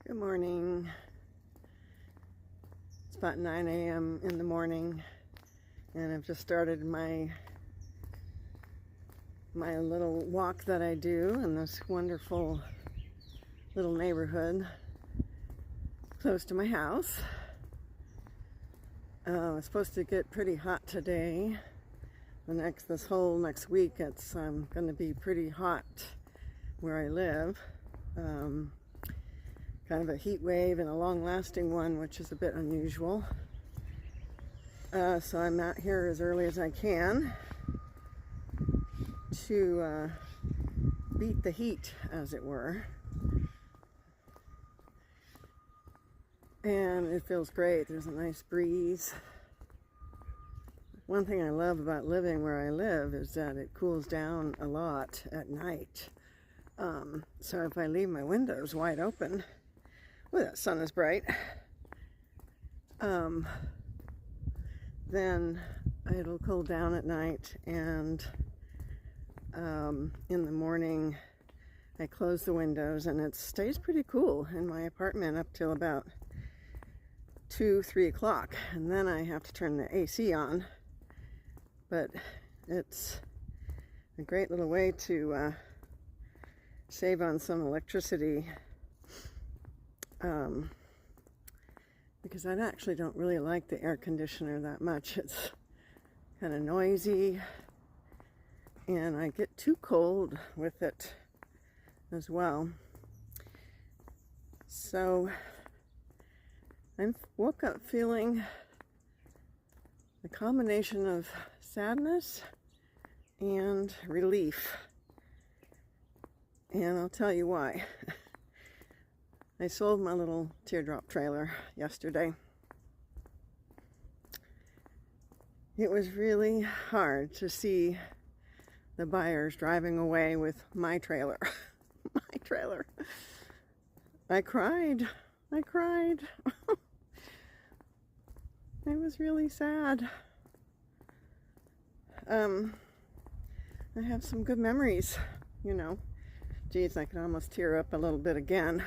Good morning. It's about 9 a.m. in the morning, and I've just started my little walk that I do in this wonderful little neighborhood close to my house. It's supposed to get pretty hot today. This whole next week, it's going to be pretty hot where I live. Kind of a heat wave and a long-lasting one, which is a bit unusual. So I'm out here as early as I can to beat the heat, as it were. And it feels great. There's a nice breeze. One thing I love about living where I live is that it cools down a lot at night. So if I leave my windows wide open, that sun is bright, then it'll cool down at night, and in the morning I close the windows and it stays pretty cool in my apartment up till about 2-3 o'clock, and then I have to turn the AC on. But it's a great little way to save on some electricity, because I actually don't really like the air conditioner that much. It's kind of noisy, and I get too cold with it as well. So I woke up feeling a combination of sadness and relief, and I'll tell you why. I sold my little teardrop trailer yesterday. It was really hard to see the buyers driving away with my trailer. My trailer. I cried. It was really sad. I have some good memories, you know. Geez, I can almost tear up a little bit again.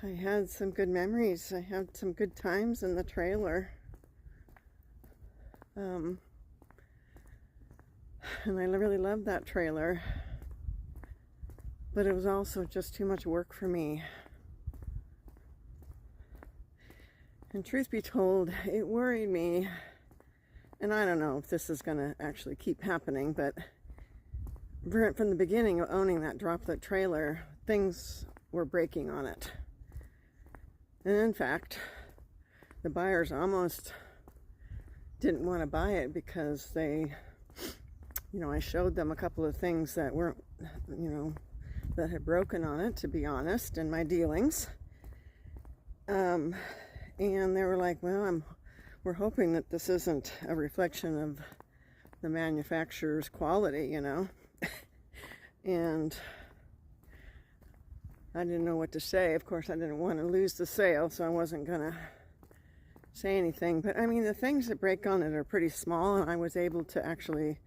I had some good memories. I had some good times in the trailer. And I really loved that trailer. But it was also just too much work for me. And truth be told, it worried me. And I don't know if this is going to actually keep happening, but from the beginning of owning that droplet trailer, things were breaking on it. And in fact, the buyers almost didn't want to buy it because they, I showed them a couple of things that weren't, that had broken on it, to be honest, in my dealings. And they were like, well, we're hoping that this isn't a reflection of the manufacturer's quality, And I didn't know what to say. Of course, I didn't want to lose the sale, so I wasn't going to say anything. But, I mean, the things that break on it are pretty small, and I was able to actually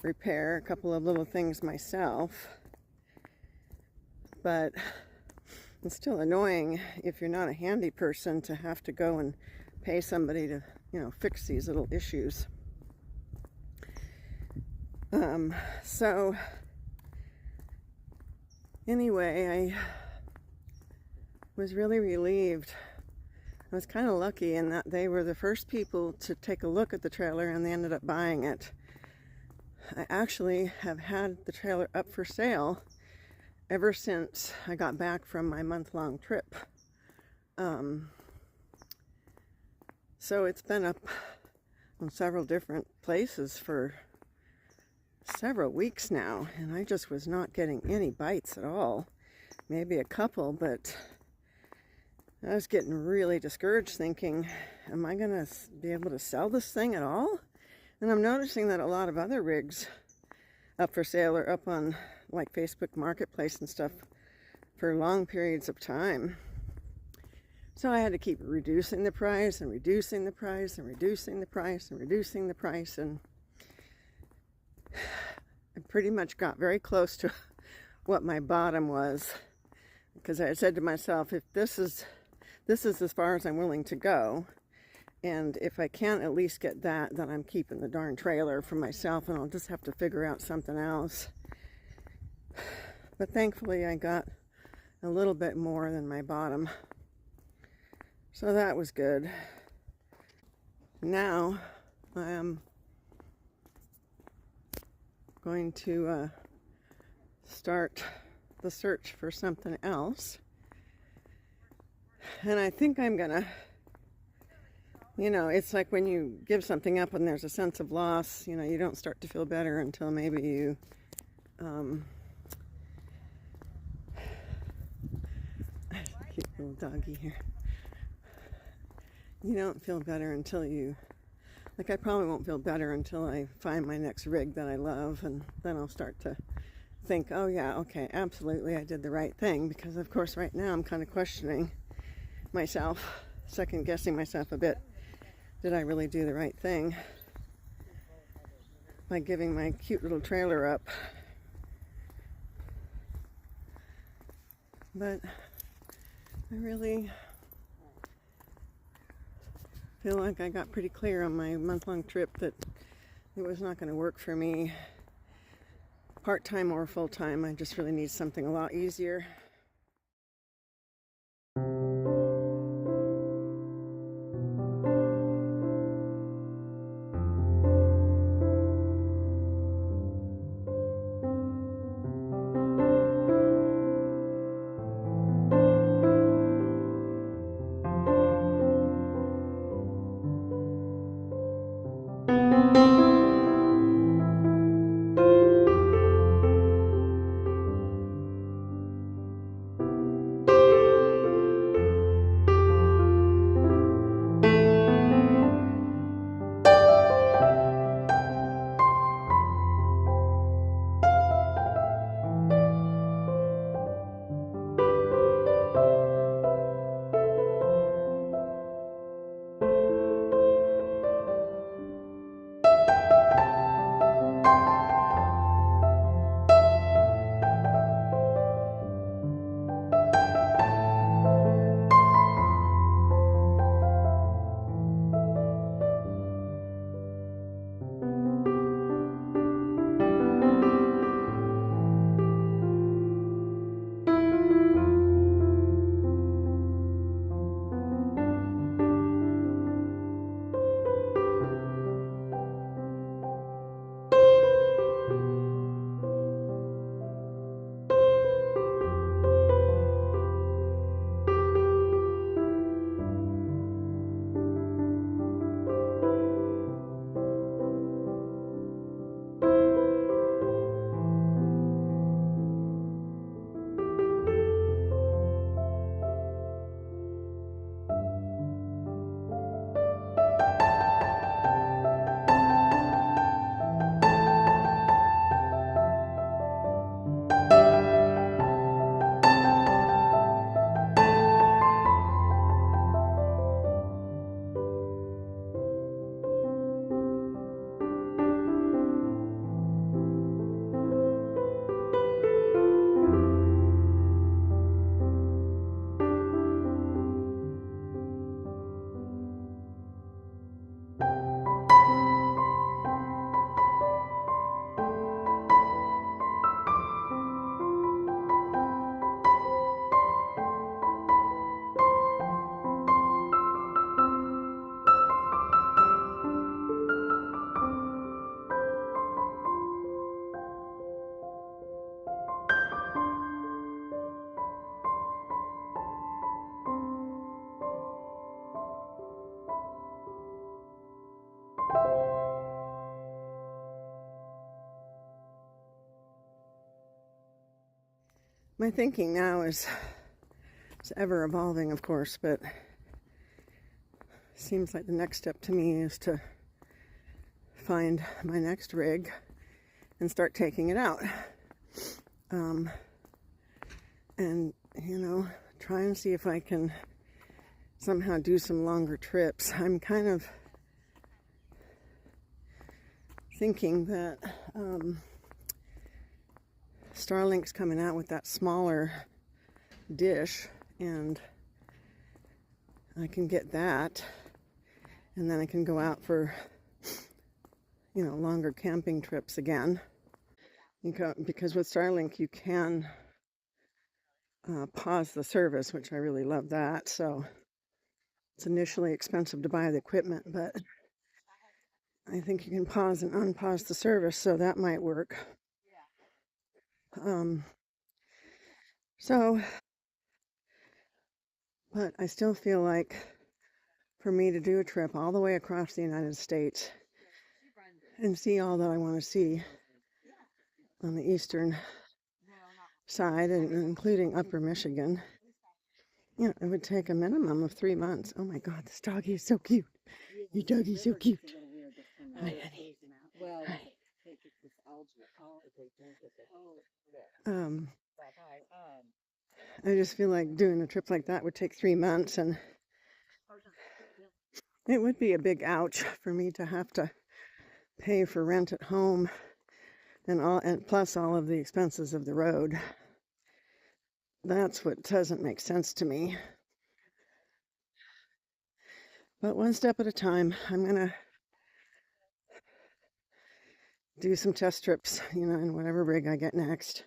repair a couple of little things myself. But it's still annoying if you're not a handy person to have to go and pay somebody to, fix these little issues. So anyway, I was really relieved. I was kind of lucky in that they were the first people to take a look at the trailer, and they ended up buying it. I actually have had the trailer up for sale ever since I got back from my month-long trip. So it's been up on several different places for several weeks now, and I just was not getting any bites at all. Maybe a couple, but I was getting really discouraged, thinking, am I going to be able to sell this thing at all? And I'm noticing that a lot of other rigs up for sale are up on like Facebook Marketplace and stuff for long periods of time. So I had to keep reducing the price and reducing the price and reducing the price and reducing the price, and I pretty much got very close to what my bottom was. because I had said to myself, if this is as far as I'm willing to go, and if I can't at least get that, then I'm keeping the darn trailer for myself, and I'll just have to figure out something else. But thankfully I got a little bit more than my bottom, so that was good. Now I am going to start the search for something else, and I think I'm gonna, you know, it's like when you give something up and there's a sense of loss, you know, you don't start to feel better until maybe you cute little doggy here. You don't feel better until you, like, I probably won't feel better until I find my next rig that I love, and then I'll start to think, oh yeah, okay, absolutely, I did the right thing. Because of course right now I'm kind of questioning myself, second guessing myself a bit. Did I really do the right thing by giving my cute little trailer up? But I really feel like I got pretty clear on my month-long trip that it was not going to work for me, part-time or full-time. I just really need something a lot easier. My thinking now is ever evolving, of course, but seems like the next step to me is to find my next rig and start taking it out. And, you know, try and see if I can somehow do some longer trips. I'm kind of thinking that Starlink's coming out with that smaller dish, and I can get that, and then I can go out for, you know, longer camping trips again. Because with Starlink you can pause the service, which I really love that. So it's initially expensive to buy the equipment, but I think you can pause and unpause the service, so that might work. So, but I still feel like for me to do a trip all the way across the United States and see all that I want to see on the eastern side, and including upper Michigan, you know, it would take a minimum of 3 months. Oh my God, this doggy is so cute. Your doggy's so cute. Hi, honey. Hi. I just feel like doing a trip like that would take 3 months, and it would be a big ouch for me to have to pay for rent at home and plus all of the expenses of the road. That's what doesn't make sense to me. But one step at a time. I'm gonna do some test trips, you know, in whatever rig I get next,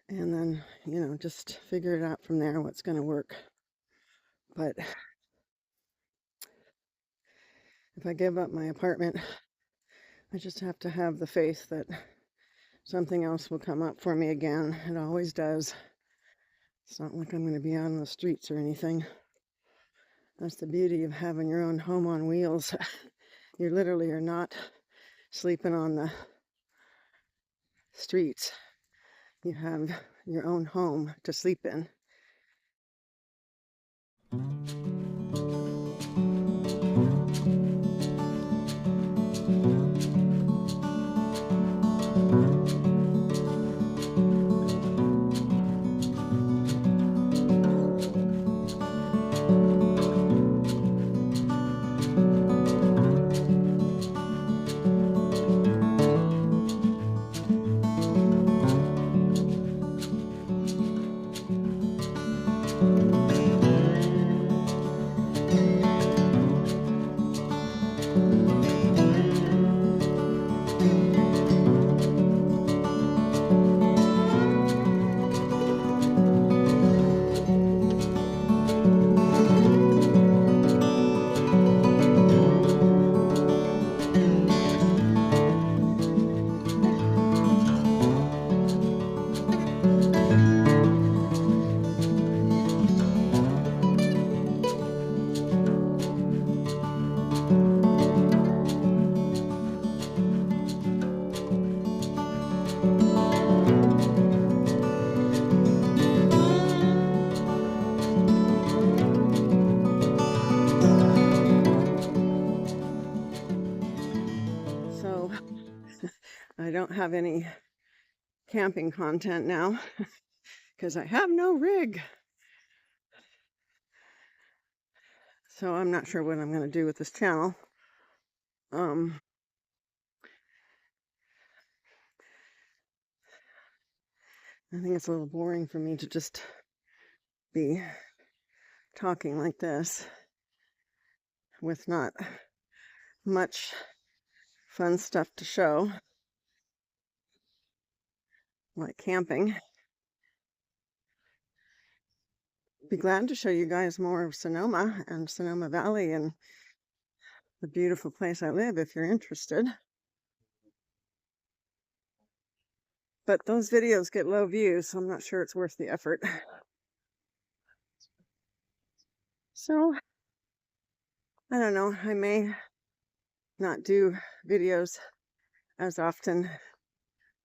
and then, you know, just figure it out from there what's gonna work. But if I give up my apartment, I just have to have the faith that something else will come up for me again. It always does. It's not like I'm going to be out on the streets or anything. That's the beauty of having your own home on wheels. You literally are not sleeping on the streets. You have your own home to sleep in. So I don't have any camping content now because I have no rig. So I'm not sure what I'm going to do with this channel. I think it's a little boring for me to just be talking like this with not much fun stuff to show, like camping. Be glad to show you guys more of Sonoma and Sonoma Valley and the beautiful place I live if you're interested. But those videos get low views, so I'm not sure it's worth the effort. So, I don't know, I may not do videos as often,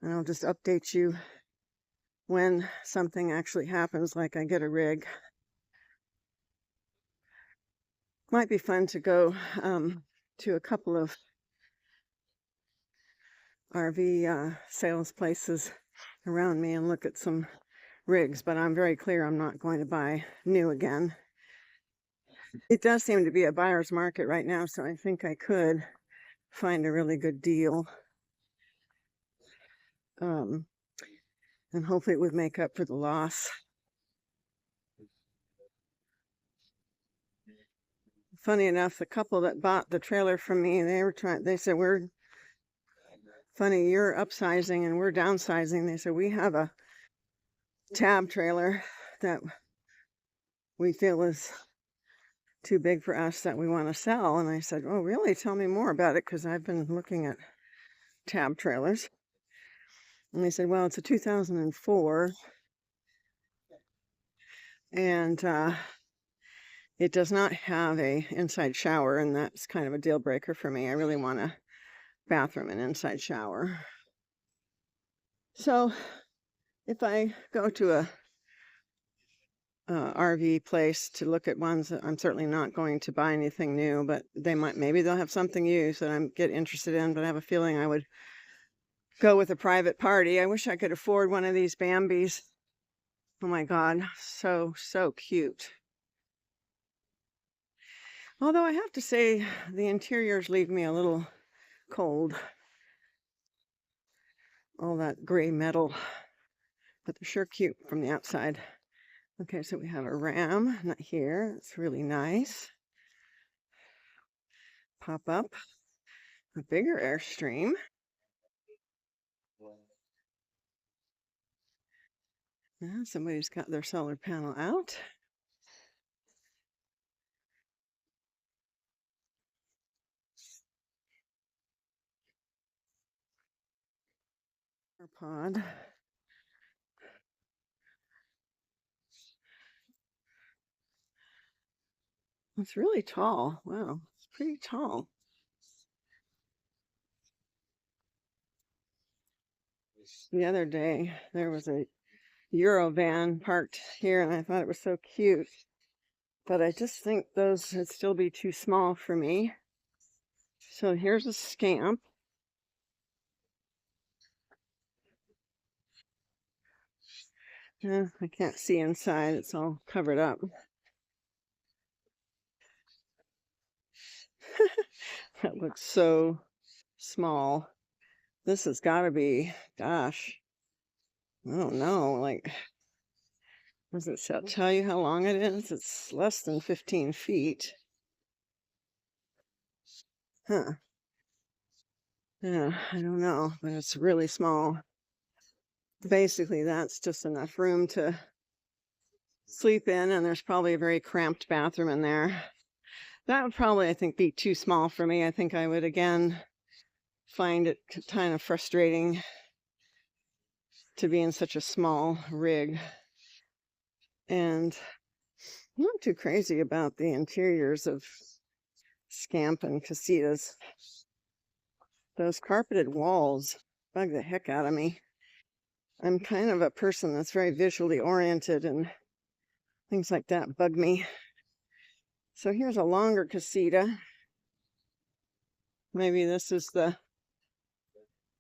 and I'll just update you when something actually happens, like I get a rig. Might be fun to go to a couple of RV sales places around me and look at some rigs, but I'm very clear I'm not going to buy new again. It does seem to be a buyer's market right now, so I think I could find a really good deal. And hopefully it would make up for the loss. funny enough, the couple that bought the trailer from me, they said, we're funny, you're upsizing and we're downsizing. They said, we have a tab trailer that we feel is too big for us that we want to sell. And I said, oh, really? Tell me more about it, because I've been looking at tab trailers. And they said, well, it's a 2004 and it does not have a inside shower, and that's kind of a deal breaker for me. I really want a bathroom and inside shower. So if I go to a RV place to look at ones, I'm certainly not going to buy anything new, but maybe they'll have something used that I'm get interested in, but I have a feeling I would go with a private party. I wish I could afford one of these Bambis. Oh my God, so cute. Although I have to say, the interiors leave me a little cold. All that gray metal, but they're sure cute from the outside. Okay, so we have a ram, not here. It's really nice. Pop up a bigger Airstream. Now somebody's got their solar panel out. Our pod. It's really tall. Wow, it's pretty tall. The other day, there was a Euro van parked here, and I thought it was so cute. But I just think those would still be too small for me. So here's a Scamp. I can't see inside. It's all covered up. That looks so small. This has got to be, gosh, I don't know, like, does it tell you how long it is? It's less than 15 feet. Huh. Yeah, I don't know, but it's really small. Basically, that's just enough room to sleep in, and there's probably a very cramped bathroom in there. That would probably, I think, be too small for me. I think I would, again, find it kind of frustrating to be in such a small rig. And I'm not too crazy about the interiors of Scamp and casitas. Those carpeted walls bug the heck out of me. I'm kind of a person that's very visually oriented, and things like that bug me. So here's a longer casita. Maybe this is the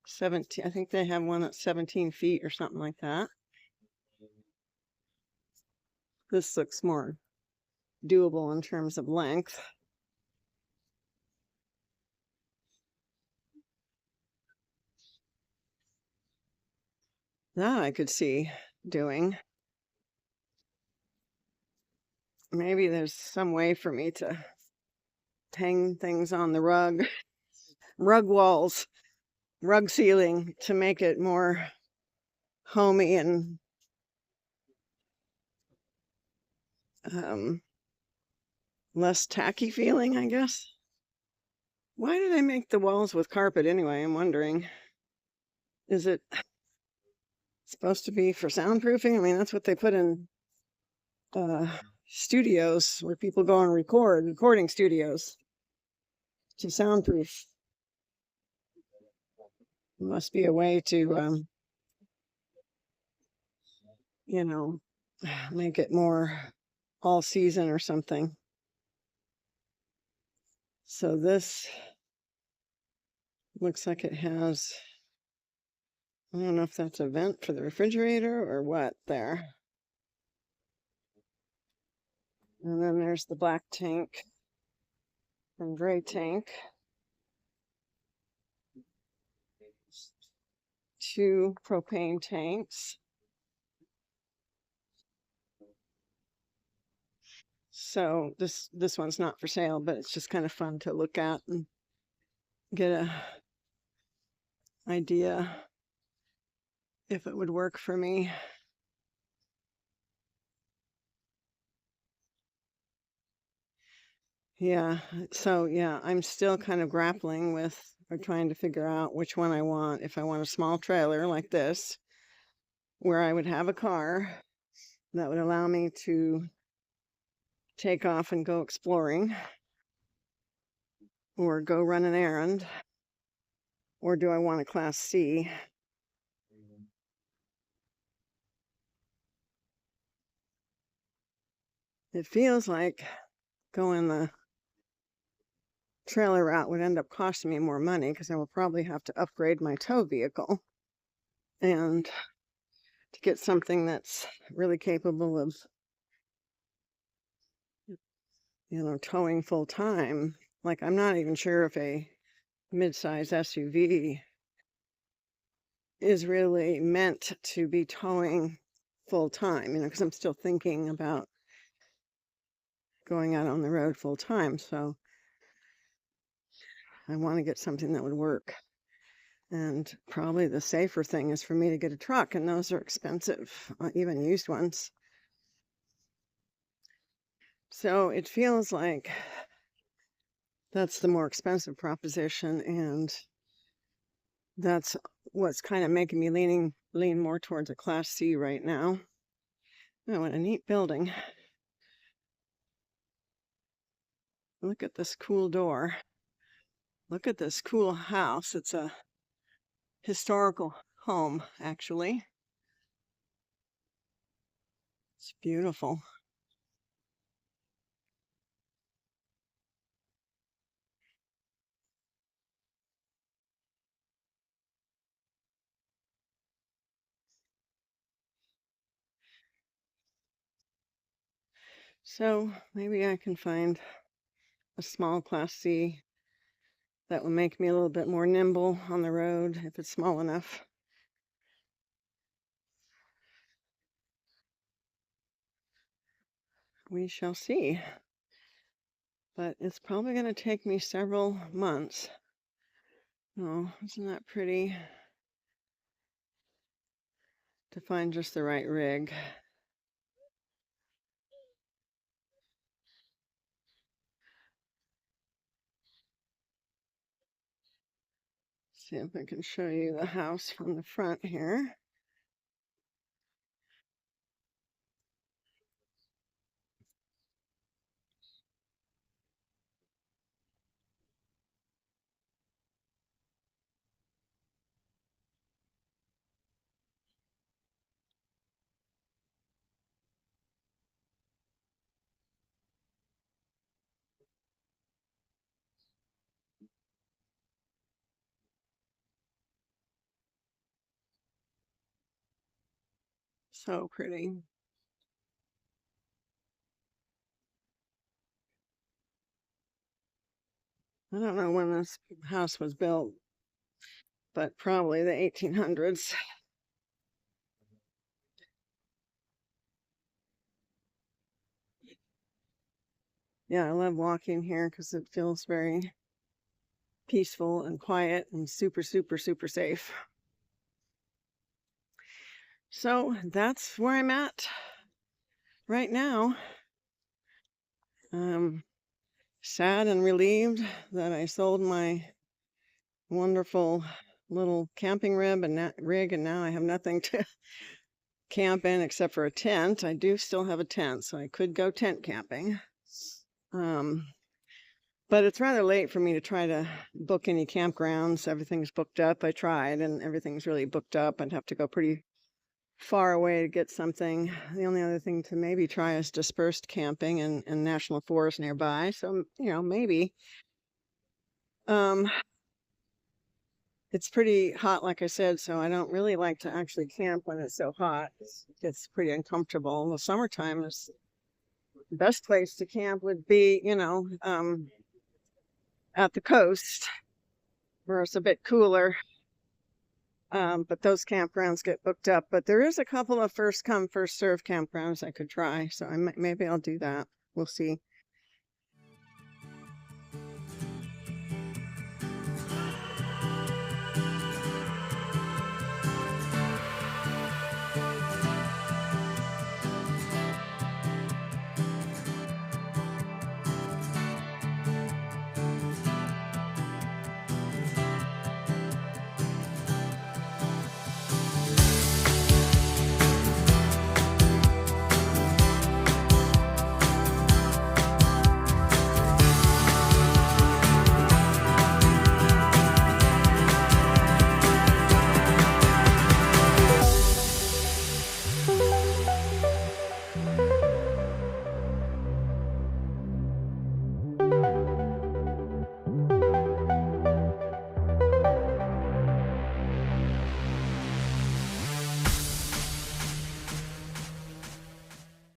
17, I think they have one that's 17 feet or something like that. This looks more doable in terms of length. That I could see doing. Maybe there's some way for me to hang things on the rug walls, rug ceiling, to make it more homey and less tacky feeling, I guess. Why did I make the walls with carpet anyway? I'm wondering. Is it supposed to be for soundproofing? I mean, that's what they put in studios where people go and recording studios, to soundproof. Must be a way to, you know, make it more all season or something. So this looks like it has, I don't know if that's a vent for the refrigerator or what there. And then there's the black tank and gray tank. 2 propane tanks. So this one's not for sale, but it's just kind of fun to look at and get a idea if it would work for me. Yeah, so yeah, I'm still kind of grappling with or trying to figure out which one I want. If I want a small trailer like this, where I would have a car that would allow me to take off and go exploring or go run an errand, or do I want a Class C? It feels like going the trailer route would end up costing me more money because I will probably have to upgrade my tow vehicle and to get something that's really capable of, towing full time. Like, I'm not even sure if a mid-size SUV is really meant to be towing full time, because I'm still thinking about going out on the road full time. So I want to get something that would work. And probably the safer thing is for me to get a truck, and those are expensive, even used ones. So it feels like that's the more expensive proposition, and that's what's kind of making me lean more towards a Class C right now. Oh, what a neat building. Look at this cool door. Look at this cool house. It's a historical home, actually. It's beautiful. So maybe I can find a small Class C that will make me a little bit more nimble on the road if it's small enough. We shall see. But it's probably going to take me several months. Oh, isn't that pretty? To find just the right rig. See if I can show you the house from the front here. So pretty. I don't know when this house was built, but probably the 1800s. Yeah, I love walking here because it feels very peaceful and quiet and super, super, super safe. So that's where I'm at right now. Sad and relieved that I sold my wonderful little camping rig, and now I have nothing to camp in except for a tent. I do still have a tent, so I could go tent camping. But it's rather late for me to try to book any campgrounds. Everything's booked up. I tried, and everything's really booked up. I'd have to go pretty far away to get something. The only other thing to maybe try is dispersed camping in national forest nearby. So, maybe. It's pretty hot, like I said, so I don't really like to actually camp when it's so hot. It's pretty uncomfortable. The summertime is the best place to camp would be, at the coast where it's a bit cooler. But those campgrounds get booked up. But there is a couple of first come, first serve campgrounds I could try. So maybe I'll do that. we'll see.